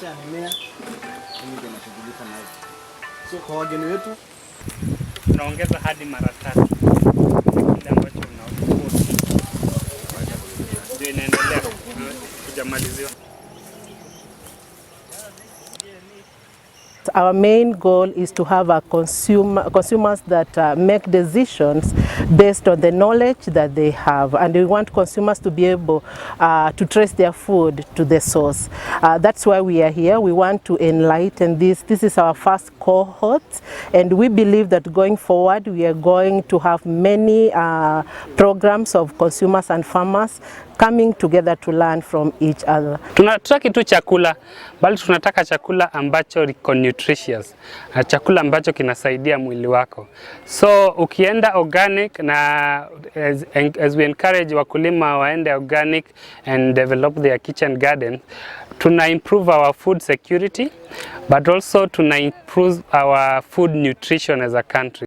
afya ya mimea ndio tunashughulika nayo. So kwa wageni wetu tunaongeza hadi mara 3 kile ambacho unaona. Ndio inaendelea kujamaliziwa. Our main goal is to have a consumers that make decisions based on the knowledge that they have, and we want consumers to be able to trace their food to the source. That's why we are here. We want to enlighten this. This is our first cohort, and we believe that going forward we are going to have many programs of consumers and farmers coming together to learn from each other. Tunataka tu chakula, bali tunataka chakula ambacho liko nutritious, chakula ambacho kinasaidia mwili wako. So ukienda organic, na as we encourage wakulima waende organic and develop their kitchen garden, tuna improve our food security, but also tuna improve our food nutrition as a country.